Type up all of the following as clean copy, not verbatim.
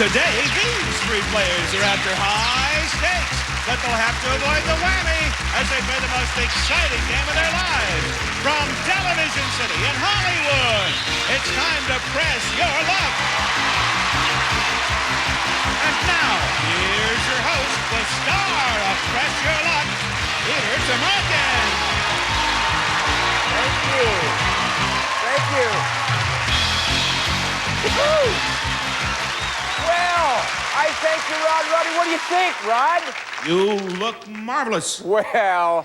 Today, these three players are after high stakes, but they'll have to avoid the whammy as they play the most exciting game of their lives. From Television City in Hollywood, it's time to press your luck. And now, here's your host, the star of Press Your Luck, Peter Tomarken. Thank you. Thank you. Woo-hoo. Well, I thank you, Rod. Roddy, what do you think, Rod? You look marvelous. Well,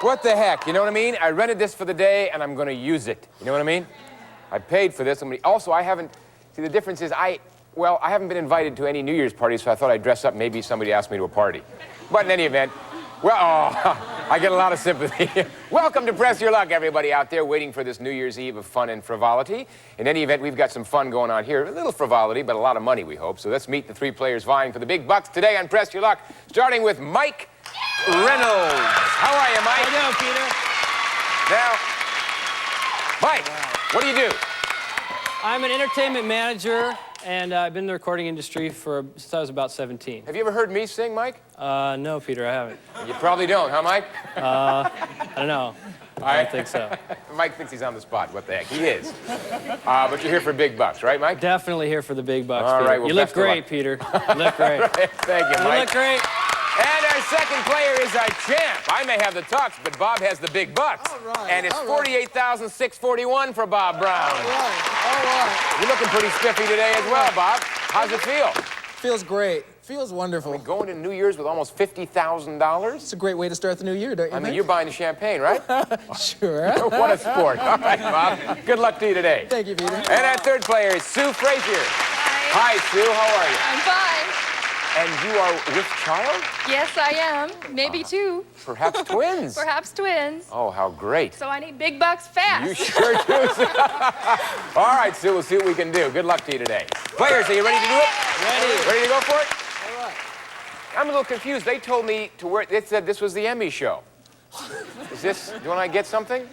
what the heck? You know what I mean? I rented this for the day, and I'm going to use it. You know what I mean? I paid for this. Also, I haven't... See, the difference is I haven't been invited to any New Year's party, so I thought I'd dress up. Maybe somebody asked me to a party. But in any event, well, I get a lot of sympathy. Welcome to Press Your Luck, everybody out there waiting for this New Year's Eve of fun and frivolity. In any event, we've got some fun going on here. A little frivolity, but a lot of money, we hope. So let's meet the three players vying for the big bucks today on Press Your Luck, starting with Mike Reynolds. How are you, Mike? How you doing, Peter? Now, Mike, what do you do? I'm an entertainment manager, and I've been in the recording industry since I was about 17. Have you ever heard me sing, Mike? No, Peter, I haven't. You probably don't, huh, Mike? I don't know. I don't think so. Mike thinks he's on the spot. What the heck? He is. But you're here for big bucks, right, Mike? Definitely here for the big bucks, All Peter. right, well, you look best of great, luck. Peter. You look great. Thank you, Mike. You look great. And our second player is our champ. I may have the tux, but Bob has the big bucks. All right, And it's all right. $48,641 for Bob Brown. All right. You're looking pretty spiffy today as well, Bob. How's it feel? Feels great. Feels wonderful. Going to New Year's with almost $50,000? It's a great way to start the new year, don't you I mean, think? you're buying the champagne, right? Sure. What a sport. All right, Bob. Good luck to you today. Thank you, Peter. And our third player is Sue Frazier. Hi. Hi, Sue. How are you? I'm fine. And you are with child? Yes, I am. Maybe two. Perhaps twins. Perhaps twins. Oh, how great. So I need big bucks fast. You sure do. All right, Sue, we'll see what we can do. Good luck to you today. Players, are you ready to do it? Ready. Ready to go for it? All right. I'm a little confused. They told me to wear, they said this was the Emmy show. Is this, don't I get something?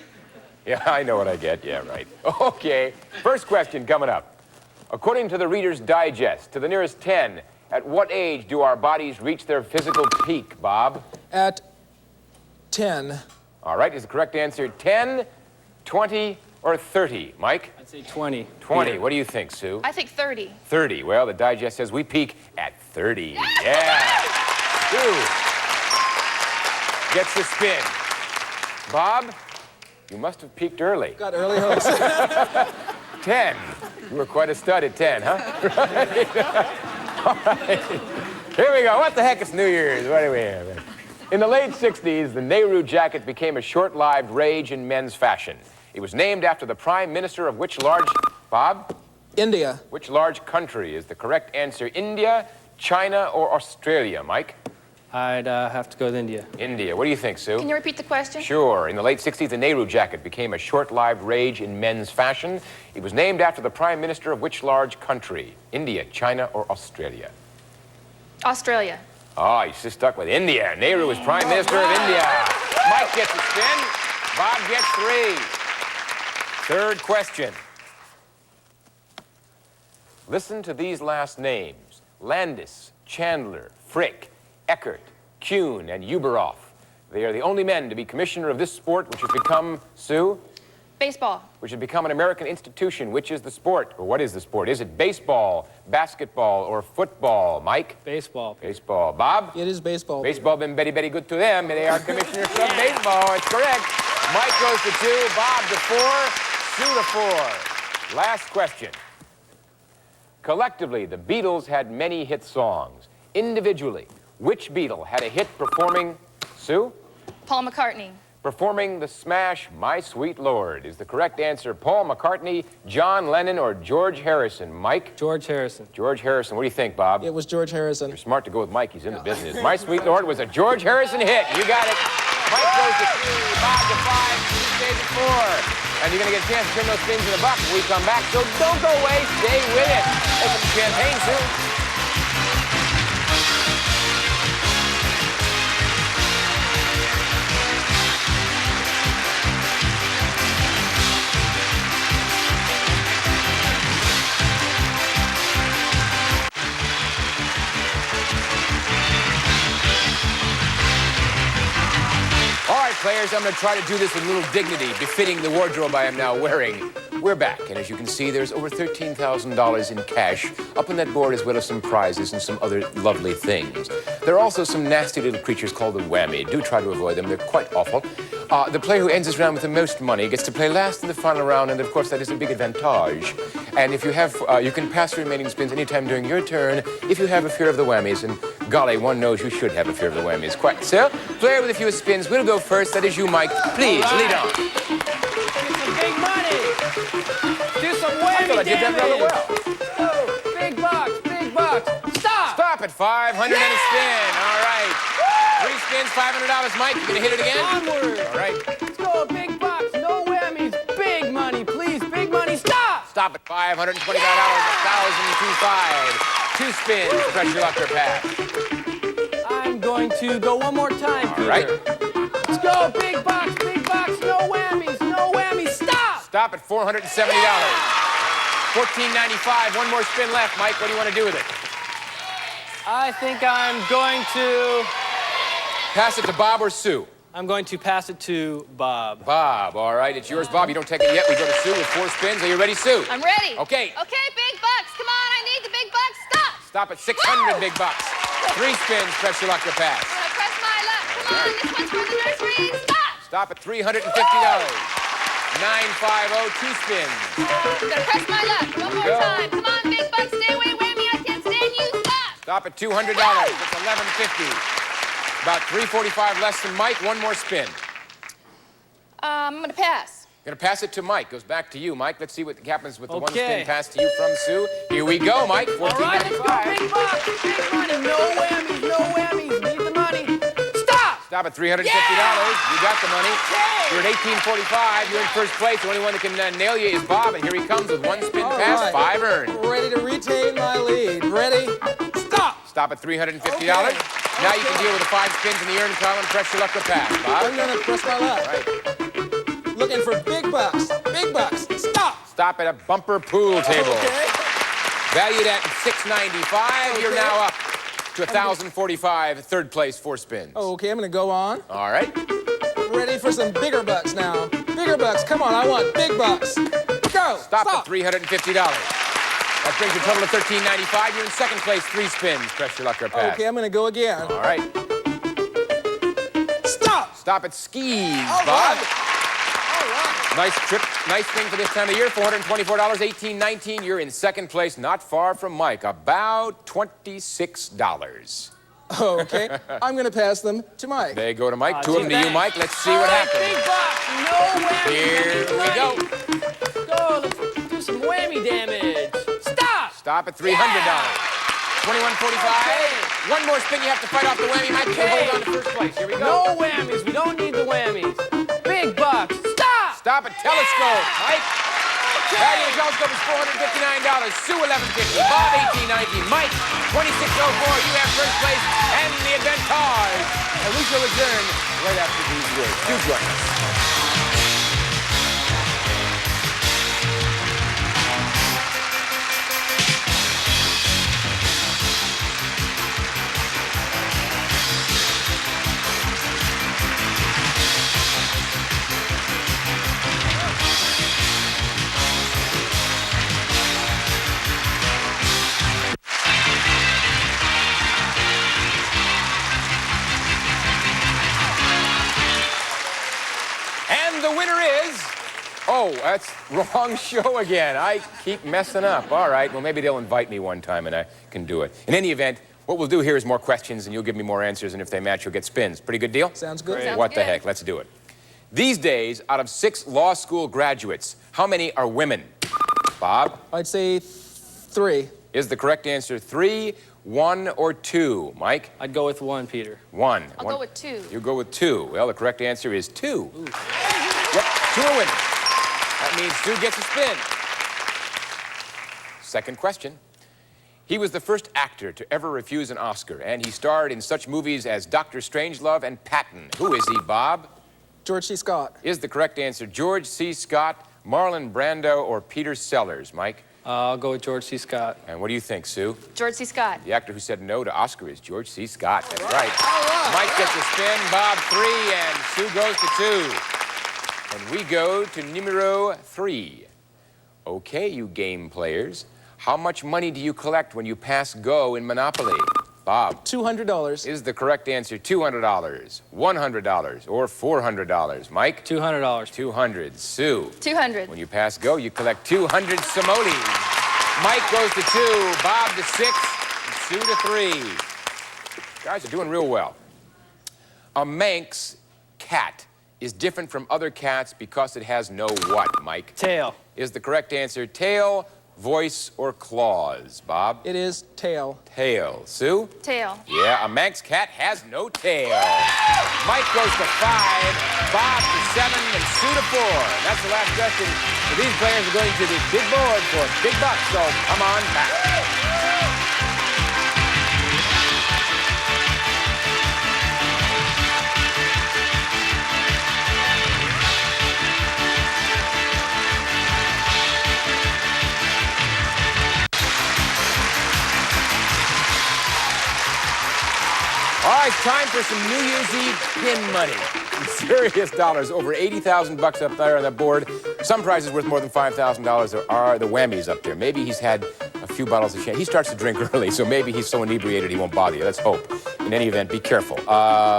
Yeah, I know what I get. Yeah, right. Okay, first question coming up. According to the Reader's Digest, to the nearest 10, at what age do our bodies reach their physical peak, Bob? At 10. All right, is the correct answer 10, 20, or 30? Mike? I'd say 20. 20. Peter. What do you think, Sue? I think 30. 30. Well, the Digest says we peak at 30. Yeah. Sue gets the spin. Bob, you must have peaked early. Got early hopes. 10. You were quite a stud at 10, huh? All right. Here we go. What the heck? It's New Year's. What do we have? In the late 60s, the Nehru jacket became a short-lived rage in men's fashion. It was named after the prime minister of which large... Bob? India. Which large country is the correct answer? India, China, or Australia, Mike? I'd have to go with India. India. What do you think, Sue? Can you repeat the question? Sure. In the late 60s, the Nehru jacket became a short-lived rage in men's fashion. It was named after the prime minister of which large country? India, China, or Australia? Australia. Oh, you're still stuck with India. Nehru was prime minister of India. Mike gets a spin. Bob gets 3. Third question. Listen to these last names. Landis, Chandler, Frick, Eckert, Kuhn, and Uberoff. They are the only men to be commissioner of this sport, which has become, Sue? Baseball. Which has become an American institution. Which is the sport? Or what is the sport? Is it baseball, basketball, or football? Mike? Baseball. Baseball. Bob? It is baseball. Baseball been very, very good to them. They are commissioners of baseball. It's correct. Mike goes to 2, Bob to 4, Sue to 4. Last question. Collectively, the Beatles had many hit songs. Individually, which Beatle had a hit performing, Sue? Paul McCartney. Performing the smash, My Sweet Lord. Is the correct answer Paul McCartney, John Lennon, or George Harrison? Mike? George Harrison. George Harrison. What do you think, Bob? It was George Harrison. You're smart to go with Mike. He's in the business. My Sweet Lord was a George Harrison hit. You got it. Mike goes to 3, Bob to 5, Sue stays at 4. And you're going to get a chance to turn those things in the buck when we come back. So don't go away. Stay with it. Open the champagne soon. I'm going to try to do this with a little dignity, befitting the wardrobe I am now wearing. We're back, and as you can see, there's over $13,000 in cash up on that board, as well as some prizes and some other lovely things. There are also some nasty little creatures called the whammy. Do try to avoid them. They're quite awful. The player who ends this round with the most money gets to play last in the final round, and of course, that is a big advantage. And if you have, you can pass your remaining spins anytime during your turn if you have a fear of the whammies. And golly, one knows you should have a fear of the whammies. Quite so. Player with the fewest spins will go first. That is you, Mike. Please, lead on. Get some big money. Do some whammy I thought I did that rather well. Oh, big bucks, big bucks. Stop! Stop at 500 and a spin. All right. 3 spins, $500. Mike, you gonna hit it again? Onward. All right. Let's go, big bucks, no whammies, big money, please, big money. Stop! Stop at $525, 1,025. 2 spins, press your luck or pass. I'm going to go one more time, Peter. All right. Let's go, big bucks, no whammies, no whammies. Stop! Stop at $470. $14.95. One more spin left. Mike, what do you want to do with it? I think I'm going to... Pass it to Bob or Sue? I'm going to pass it to Bob. Bob, all right. It's yours, Bob. You don't take it yet. We go to Sue with 4 spins. Are you ready, Sue? I'm ready. Okay. Okay, big bucks. Come on, I need the big bucks. Stop. Stop at 600 big bucks. 3 spins, press your luck to pass. I'm gonna press my luck. Come on, this one's for the nursery. Stop. Stop at $350. 950, 2 spins. I'm gonna press my luck. One more go. time. Come on, big bucks. Stay away, whammy. I can't stand you. Stop. Stop at $200. It's $11.50. About $345 less than Mike. One more spin. I'm gonna pass. Gonna pass it to Mike. Goes back to you, Mike. Let's see what happens with the 1 Okay. spin pass to you from Sue. Here we go, Mike. All right, let's go, $14.95. big bucks, big money, no whammies, no whammies. Need the money. Stop! Stop at $350. Yeah! You got the money. Okay. You're at $18.45. You're in first place. The only one that can nail you is Bob, and here he comes with 1 spin All pass, right. 5 earned. Ready to retain my lead. Ready? Stop! Stop at $350. Okay. Now you can deal with the 5 spins in the earned column. Press your luck or pass, Bob. I'm gonna press my luck. Right. Looking for big bucks. Big bucks. Stop! Stop at a bumper pool table. Okay. Valued at $695. You're Okay. now up to $1,045. Third place, 4 spins. Okay, I'm gonna go on. All right. Ready for some bigger bucks now. Bigger bucks. Come on, I want big bucks. Go. Stop at $350. That brings your total to $13.95. You're in second place, 3 spins. Press your luck or pass. Okay, I'm gonna go again. All right. Stop! Stop at skis, All Bob. right. All right. Nice trip, nice thing for this time of year. $424, $18.19. You're in second place, not far from Mike. About $26. Okay, I'm gonna pass them to Mike. They go to Mike. 2 of them to thanks. you, Mike. Let's see All what right, happens. big bucks, no whammies. Here we go. Let's go, let's do some whammy damage. Stop! Stop at $300. $21.45. Okay. One more spin. You have to fight off the whammy. Mike, you Okay. hold on to first place. Here we go. No whammies, we don't need the whammies. Big bucks, stop! Stop at telescope, Mike. Value of the telescope is $459. Sue, $11.50. Bob, $18.19. Mike, $26.04. You have first place and the advantage. And we shall adjourn right after these words. Do join us. And the winner is... Oh, that's wrong show again. I keep messing up. All right, well, maybe they'll invite me one time and I can do it. In any event, what we'll do here is more questions and you'll give me more answers, and if they match, you'll get spins. Pretty good deal? Sounds good. Sounds What the good. heck? Let's do it. These days, out of 6 law school graduates, how many are women? Bob, I'd say 3. is the correct answer 3, 1, or 2? Mike? I'd go with 1, Peter. 1. I'll go with 2. You go with 2. Well, the correct answer is 2. Yep, 2 are women. That means 2 gets a spin. Second question. He was the first actor to ever refuse an Oscar, and he starred in such movies as Dr. Strangelove and Patton. Who is he, Bob? George C. Scott. Is the correct answer George C. Scott, Marlon Brando, or Peter Sellers? Mike? I'll go with George C. Scott. And what do you think, Sue? George C. Scott. The actor who said no to Oscar is George C. Scott. That's right. Mike gets a spin, Bob 3, and Sue goes to 2. And we go to numero 3. Okay, you game players. How much money do you collect when you pass go in Monopoly? Bob. $200. Is the correct answer $200, $100, or $400? Mike? $200. 200. Sue? 200. When you pass go, you collect 200 simoleons. Mike goes to 2, Bob to 6, and Sue to 3. Guys are doing real well. A Manx cat is different from other cats because it has no what, Mike? Tail. Is the correct answer tail, voice, or claws? Bob? It is tail. Tail. Sue? Tail. Yeah, a Manx cat has no tail. Mike goes to 5, Bob to 7, and Sue to 4. That's the last question. So these players are going to the big board for big bucks, so come on back. All right, time for some New Year's Eve pin money. Some serious dollars, over 80,000 bucks up there on the board. Some prizes worth more than $5,000. There are the whammies up there. Maybe he's had a few bottles of champagne. He starts to drink early, so maybe he's so inebriated he won't bother you. Let's hope. In any event, be careful.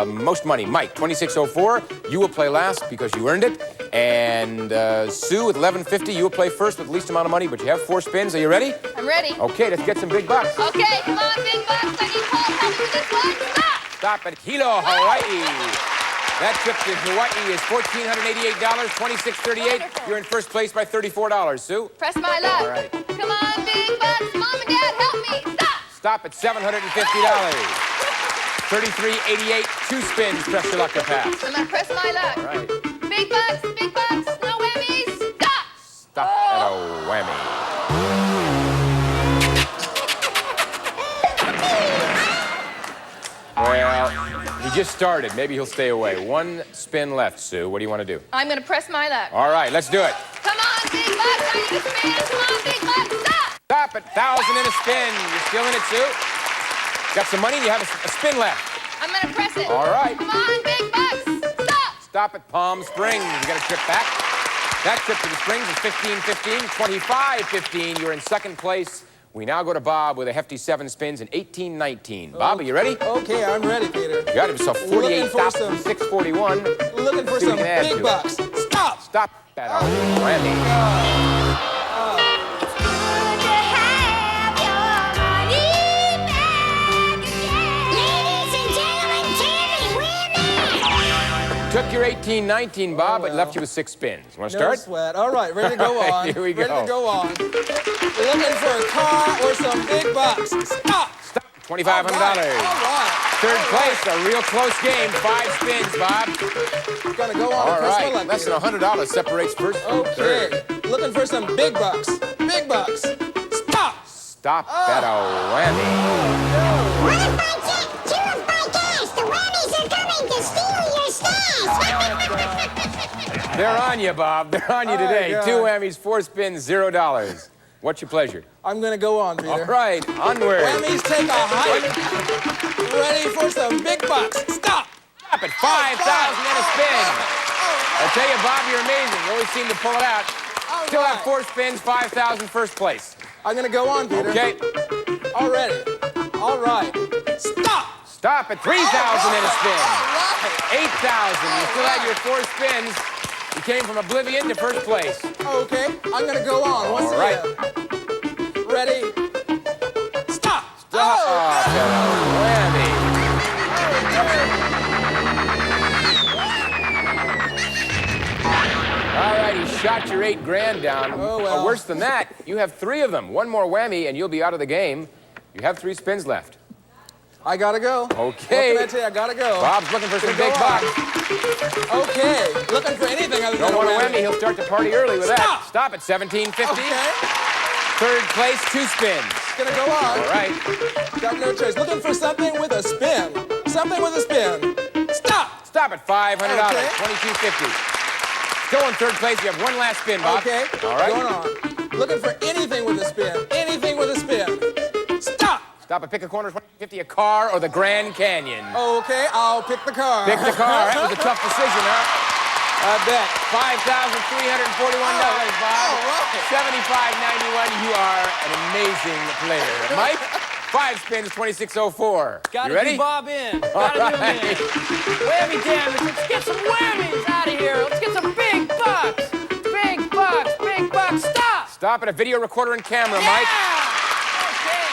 Most money, Mike, 2604. You will play last because you earned it. And Sue with 1150. You will play first with the least amount of money, but you have 4 spins. Are you ready? I'm ready. Okay, let's get some big bucks. Okay, come on, big bucks. I need Paul. Help me with this one. Stop. Stop at Hilo, Hawaii. That trip to Hawaii is $1,488, $26.38. Wonderful. You're in first place by $34, Sue. Press my luck. All right. Come on, big bucks. Mom and Dad, help me. Stop. Stop at $750. $33.88, 2 spins. Press your luck to pass. I'm gonna press my luck. All right. Big bucks, no whammies. Stop. Stop at a whammy. Well, he just started. Maybe he'll stay away. 1 spin left, Sue. What do you want to do? I'm gonna press my luck. All right, let's do it. Come on, big bucks. I need to spin. Come on, big bucks. Stop. Stop at 1,000 and a spin. You're still in it, Sue? Got some money? You have a spin left. I'm gonna press it. All right. Come on, big bucks. Stop. Stop at Palm Springs. You got a trip back. That trip to the Springs is $15.15, $25.15. You're in second place. We now go to Bob with a hefty 7 spins and $18.19. Bob, are you ready? Okay, I'm ready, Peter. You got himself 48 stops and 641. Looking for See some what we can add to big it. bucks. Stop. Stop at a whammy. It's good to have your money back again. Ladies and gentlemen, Tammy Women. Took your $18.19, Bob, but left you with 6 spins. Want to No start? sweat. All right, ready to go All right, on. here we Ready go. to go on. Looking for a car or some big bucks. Stop. Stop. $2,500. All right. Third place, a real close game. 5 spins, Bob. Gonna go on All and press my right, luck, less Peter. than $100 separates first from Okay. third. Looking for some big bucks. Big bucks. Stop. Stop at a whammy. What if I get 2 of my cash? The whammies are coming to steal your stash. They're on you, Bob. They're on you Oh, today. God. 2 whammies, 4 spins, $0. What's your pleasure? I'm gonna go on, Peter. All right, onward. Whammies take a hike. Ready for some big bucks. Stop. Stop at 5,000 and a spin. I tell you, Bob, you're amazing. You always seem to pull it out. All Still have right. 4 spins, 5,000 first place. I'm gonna go on, Peter. Okay? Already. All right. Stop. Stop at 3,000 and a spin. All right. 8,000. You still had your 4 spins. You came from oblivion to first place. Okay. I'm gonna go on once All right. again. Ready. Stop. Stop at a whammy. All right, he shot your 8 grand down. Oh, well. Worse than that, you have 3 of them. 1 more whammy, and you'll be out of the game. You have 3 spins left. I gotta go. Okay. What can I tell you? I gotta go. Bob's looking for some Go big on. bucks. Okay. Looking for anything other than Don't want a whammy. whammy. He'll start to party early with that. Stop. Stop at 1750. Okay. Third place, 2 spins. Gonna go on. All right. Got no choice. Looking for something with a spin. Something with a spin. Stop. Stop at $500. Okay. $22.50. Still in third place. You have 1 last spin, Bob. Okay. All right. Going on. Looking for anything with a spin. Anything with a spin. Stop! Stop and pick a corner, 2050, a car or the Grand Canyon. Okay, I'll pick the car. Pick the car. That was a tough decision, huh? I bet. $5,341, Bob. All right. $75.91. You are an amazing player. Mike, 5 spins, 2604. Gotta You ready? do Bob in. Gotta do him in. Whammy damage. Let's get some whammies out of here. Let's get some big bucks. Big bucks. Big bucks. Stop. Stop at a video recorder and camera, Mike. Okay.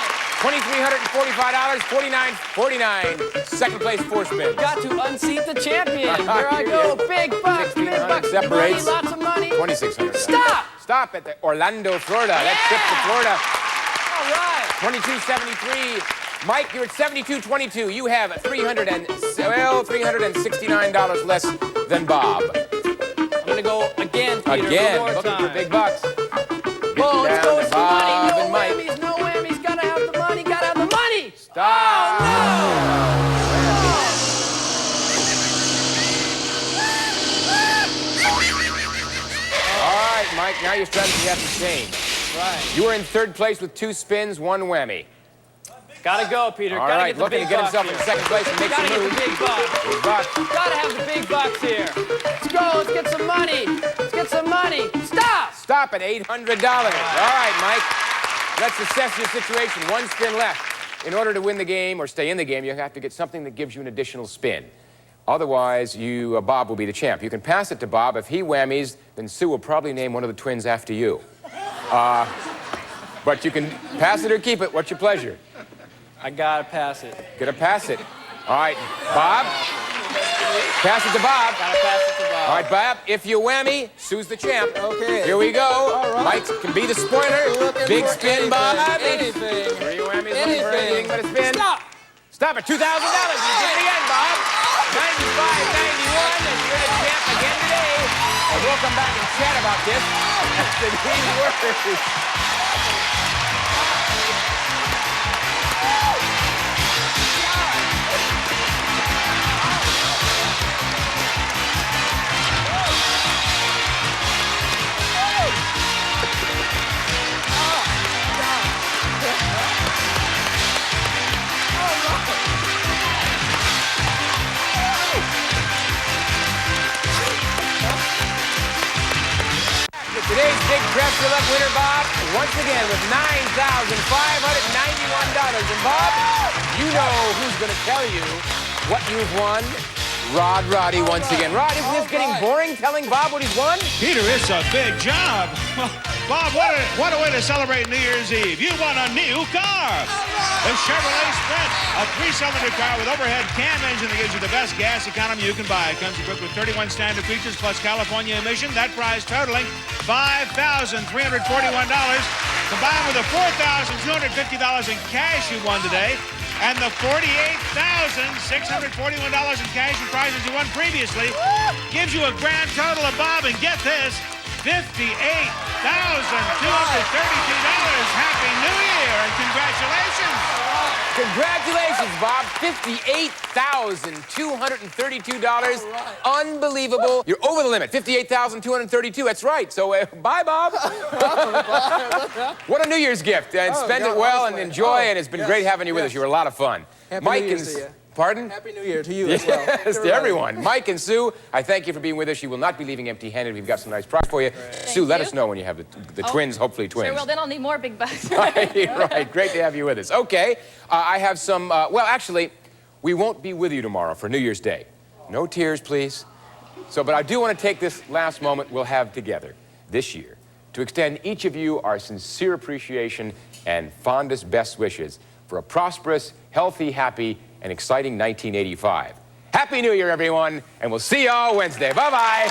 $2,345, $49.49. Second place, 4 spins. Got to unseat the champion. Here I go. Big bucks. Big bucks. Separates. Money, lots of money. 2,600. Stop. Stop at the Orlando, Florida. That trip to Florida. All right. 2273. Mike, you're at 7222. You have $369 less than Bob. I'm gonna go again, Peter. Again, one more looking time. for big bucks. Oh, let's go with some Bob money. No and Mike. whammies. No whammies. Gotta have the money. Gotta have the money. Stop. Oh, All right, Mike, now your strategy has to change. Right. You were in 3rd place with 2 spins, 1 whammy. Gotta go, Peter. All Gotta right, get the looking big to get bucks himself in here. 2nd place and make Gotta some get the moves. big bucks. Big bucks. Gotta have the big bucks here. Let's go. Let's get some money. Let's get some money. Stop. Stop at $800. All right, Mike. Let's assess your situation. 1 spin left. In order to win the game or stay in the game, you have to get something that gives you an additional spin. Otherwise, Bob will be the champ. You can pass it to Bob. If he whammies, then Sue will probably name one of the twins after you. But you can pass it or keep it. What's your pleasure? I gotta pass it. Gonna pass it. All right, Bob. Pass it to Bob. Gotta pass it to Bob. All right, Bob. If you whammy, Sue's the champ. Okay. Here we go. All right. Mike can be the spoiler. Looking Big for spin, anything, Bob. Anything. 3 whammies, looking for anything but a spin. Stop. Stop at $2,000. You did it again, Bob. $95.91, and you're the champ again today. And we'll come back and chat about this after these words. Today's big Press Your Luck winner, Bob, once again with $9,591. And Bob, you know who's going to tell you what you've won. Roddy once again. Rod, isn't this getting boring telling Bob what he's won? Peter, it's a big job. Bob, what a way to celebrate New Year's Eve. You won a new car. The Chevrolet Sprint, a 3-cylinder car with overhead cam engine that gives you the best gas economy you can buy. It comes equipped with 31 standard features plus California emission. That price totaling $5,341, combined with the $4,250 in cash you won today, and the $48,641 in cash and prizes you won previously, gives you a grand total of, Bob, and get this, $58,232. Happy New Year and congratulations. Congratulations, Bob. $58,232. Unbelievable. You're over the limit. $58,232. That's right. So bye, Bob. What a New Year's gift. And spend it well and enjoy. And it's been great having you with us. You were a lot of fun. Happy Mike New Year's to you. Pardon? Happy New Year to you as well. Yes, to everyone. Mike and Sue, I thank you for being with us. You will not be leaving empty-handed. We've got some nice prize for you. Sue, let us know when you have the twins, hopefully twins. Sure, well, then I'll need more big bucks. Right. Great to have you with us. Okay, I have some, well, actually, we won't be with you tomorrow for New Year's Day. No tears, please. But I do want to take this last moment we'll have together this year to extend each of you our sincere appreciation and fondest best wishes for a prosperous, healthy, happy, and exciting 1985. Happy New Year, everyone, and we'll see y'all Wednesday. Bye-bye.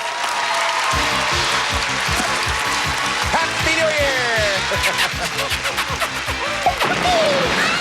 Happy New Year!